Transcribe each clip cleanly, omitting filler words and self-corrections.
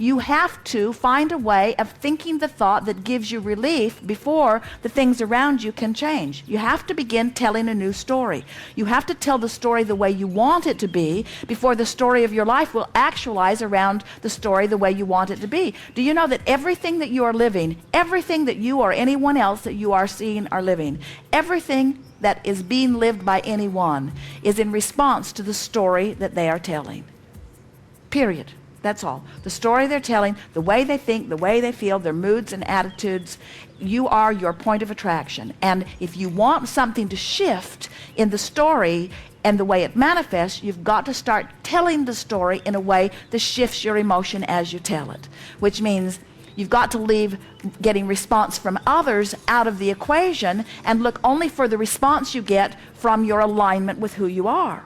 you have to find a way of thinking the thought that gives you relief before the things around you can change. You have to begin telling a new story. You have to tell the story the way you want it to be before the story of your life will actualize around the story the way you want it to be. Do you know that everything that you are living, everything that you or anyone else that you are seeing are living, everything that is being lived by anyone is in response to the story that they are telling? Period. That's all. The story they're telling, the way they think, the way they feel, their moods and attitudes, you are your point of attraction. And if you want something to shift in the story and the way it manifests, you've got to start telling the story in a way that shifts your emotion as you tell it, which means you've got to leave getting response from others out of the equation and look only for the response you get from your alignment with who you are.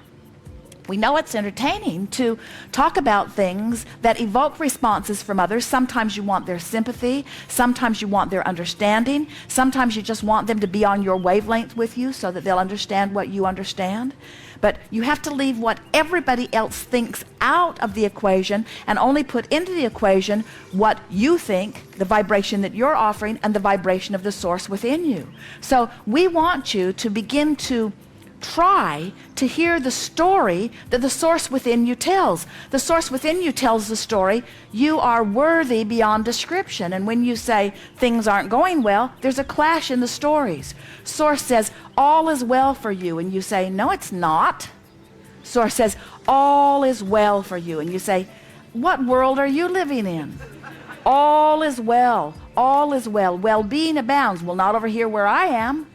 We know it's entertaining to talk about things that evoke responses from others. Sometimes you want their sympathy. Sometimes you want their understanding. Sometimes you just want them to be on your wavelength with you so that they'll understand what you understand. But you have to leave what everybody else thinks out of the equation and only put into the equation what you think, the vibration that you're offering, and the vibration of the source within you. So we want you to begin to try to hear the story that the source within you tells. The source within you tells the story, you are worthy beyond description. And when you say things aren't going well, there's a clash in the stories. Source says, all is well for you. And you say, no, it's not. Source says, all is well for you. And you say, what world are you living in? All is well. All is well. Well-being abounds. Well, not over here where I am.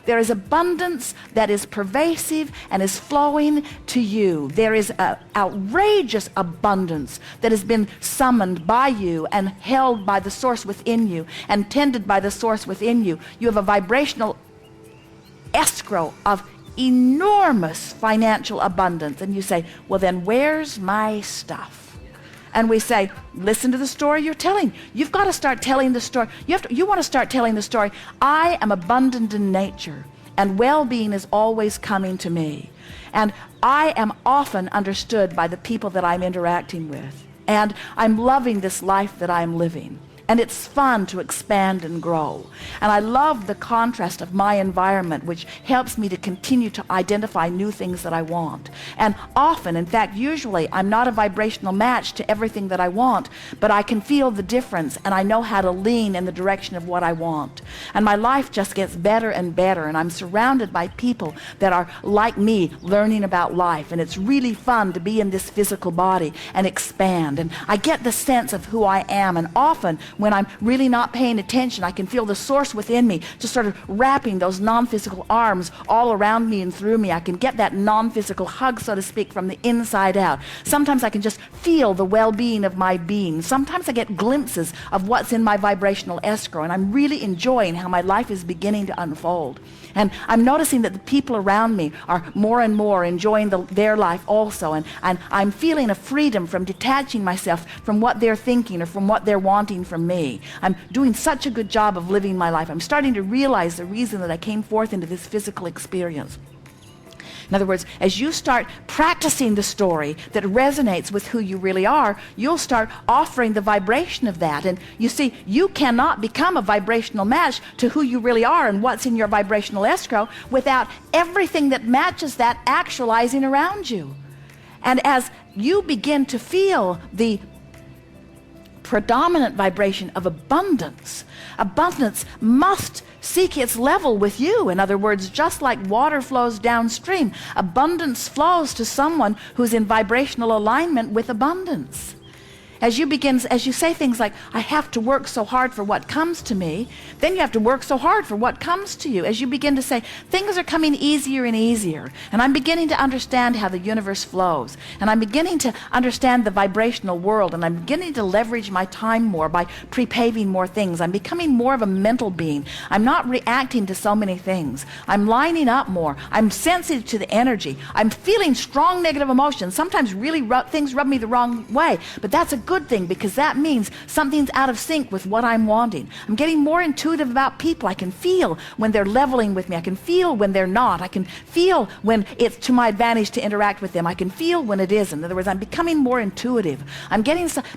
There is abundance that is pervasive and is flowing to you. There is an outrageous abundance that has been summoned by you and held by the source within you and tended by the source within you. You have a vibrational escrow of enormous financial abundance. And you say, well, then where's my stuff? And we say, listen to the story you're telling. You've got to start telling the story. You want to start telling the story. I am abundant in nature, and well-being is always coming to me. And I am often understood by the people that I'm interacting with. And I'm loving this life that I'm living. And it's fun to expand and grow. And I love the contrast of my environment, which helps me to continue to identify new things that I want. And often, in fact, usually, I'm not a vibrational match to everything that I want, but I can feel the difference, and I know how to lean in the direction of what I want. And my life just gets better and better, and I'm surrounded by people that are like me, learning about life. And it's really fun to be in this physical body and expand. And I get the sense of who I am, and often, when I'm really not paying attention, I can feel the source within me just sort of wrapping those non-physical arms all around me and through me. I can get that non-physical hug, so to speak, from the inside out. Sometimes I can just feel the well-being of my being. Sometimes I get glimpses of what's in my vibrational escrow, and I'm really enjoying how my life is beginning to unfold. And I'm noticing that the people around me are more and more enjoying their life also. And I'm feeling a freedom from detaching myself from what they're thinking or from what they're wanting from me. I'm doing such a good job of living my life. I'm starting to realize the reason that I came forth into this physical experience. In other words, as you start practicing the story that resonates with who you really are, you'll start offering the vibration of that. And you see, you cannot become a vibrational match to who you really are and what's in your vibrational escrow without everything that matches that actualizing around you. And as you begin to feel the predominant vibration of abundance, abundance must seek its level with you. In other words, just like water flows downstream, abundance flows to someone who's in vibrational alignment with abundance. As you say things like, I have to work so hard for what comes to me, then you have to work so hard for what comes to you. As you begin to say, things are coming easier and easier, and I'm beginning to understand how the universe flows, and I'm beginning to understand the vibrational world, and I'm beginning to leverage my time more by pre-paving more things. I'm becoming more of a mental being. I'm not reacting to so many things. I'm lining up more. I'm sensitive to the energy. I'm feeling strong negative emotions. Sometimes really things rub me the wrong way, but that's a good thing because that means something's out of sync with what I'm wanting. I'm getting more intuitive about people. I can feel when they're leveling with me. I can feel when they're not. I can feel when it's to my advantage to interact with them. I can feel when it isn't. In other words, I'm becoming more intuitive.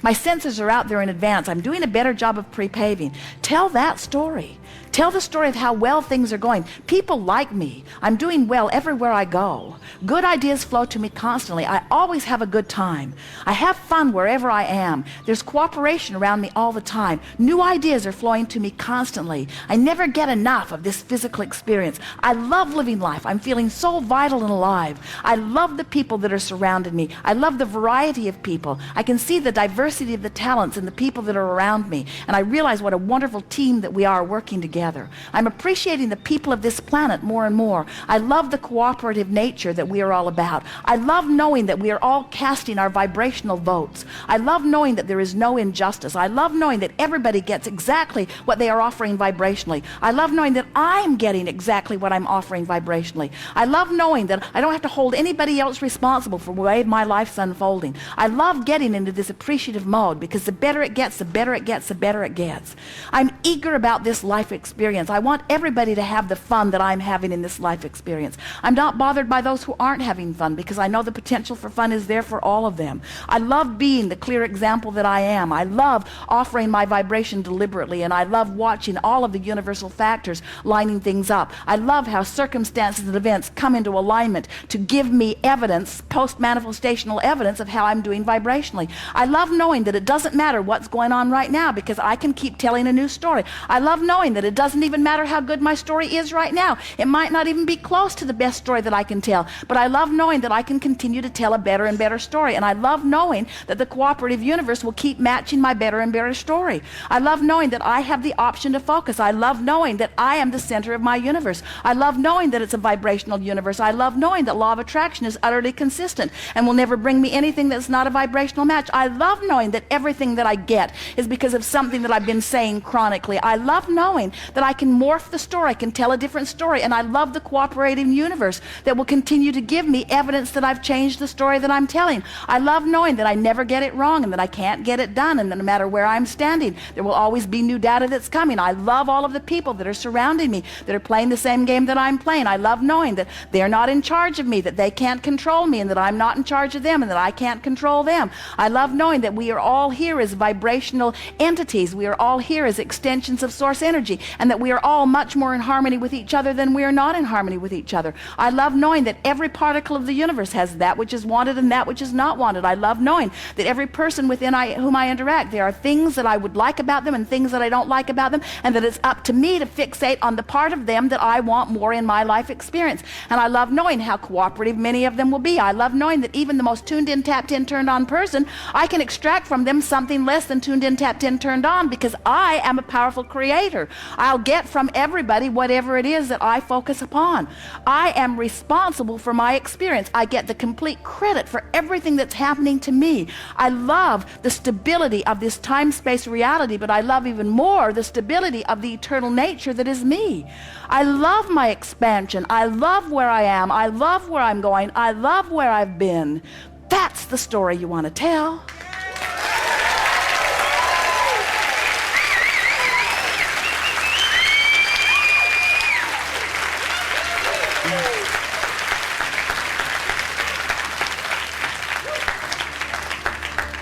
My senses are out there in advance. I'm doing a better job of pre-paving. Tell that story. Tell the story of how well things are going. People like me. I'm doing well everywhere I go. Good ideas flow to me constantly. I always have a good time. I have fun wherever I am. There's cooperation around me all the time. New ideas are flowing to me constantly. I never get enough of this physical experience. I love living life. I'm feeling so vital and alive. I love the people that are surrounding me. I love the variety of people. I can see the diversity of the talents and the people that are around me. And I realize what a wonderful team that we are working together. I'm appreciating the people of this planet more and more. I love the cooperative nature that we are all about. I love knowing that we are all casting our vibrational votes. I love knowing that there is no injustice. I love knowing that everybody gets exactly what they are offering vibrationally. I love knowing that I'm getting exactly what I'm offering vibrationally. I love knowing that I don't have to hold anybody else responsible for the way my life's unfolding. I love getting into this appreciative mode because the better it gets, the better it gets, the better it gets. I'm eager about this life experience. I want everybody to have the fun that I'm having in this life experience. I'm not bothered by those who aren't having fun because I know the potential for fun is there for all of them. I love being the clear example that I am. I love offering my vibration deliberately, and I love watching all of the universal factors lining things up. I love how circumstances and events come into alignment to give me evidence, post-manifestational evidence of how I'm doing vibrationally. I love knowing that it doesn't matter what's going on right now because I can keep telling a new story. I love knowing that it doesn't even matter how good my story is right now. It might not even be close to the best story that I can tell, but I love knowing that I can continue to tell a better and better story, and I love knowing that the cooperative universe will keep matching my better and better story. I love knowing that I have the option to focus. I love knowing that I am the center of my universe. I love knowing that it's a vibrational universe. I love knowing that law of attraction is utterly consistent and will never bring me anything that's not a vibrational match. I love knowing that everything that I get is because of something that I've been saying chronically. I love knowing that I can morph the story, I can tell a different story, and I love the cooperating universe that will continue to give me evidence that I've changed the story that I'm telling. I love knowing that I never get it wrong and that I can't get it done, and that no matter where I'm standing, there will always be new data that's coming. I love all of the people that are surrounding me, that are playing the same game that I'm playing. I love knowing that they're not in charge of me, that they can't control me, and that I'm not in charge of them, and that I can't control them. I love knowing that we are all here as vibrational entities. We are all here as extensions of source energy, and that we are all much more in harmony with each other than we are not in harmony with each other. I love knowing that every particle of the universe has that which is wanted and that which is not wanted. I love knowing that every person within whom I interact, there are things that I would like about them and things that I don't like about them, and that it's up to me to fixate on the part of them that I want more in my life experience. And I love knowing how cooperative many of them will be. I love knowing that even the most tuned in, tapped in, turned on person, I can extract from them something less than tuned in, tapped in, turned on, because I am a powerful creator. I'll get from everybody whatever it is that I focus upon. I am responsible for my experience. I get the complete credit for everything that's happening to me. I love the stability of this time-space reality, but I love even more the stability of the eternal nature that is me. I love my expansion. I love where I am. I love where I'm going. I love where I've been. That's the story you want to tell.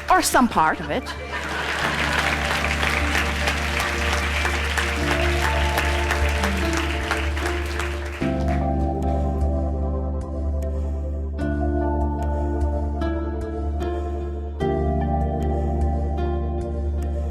Or some part of it.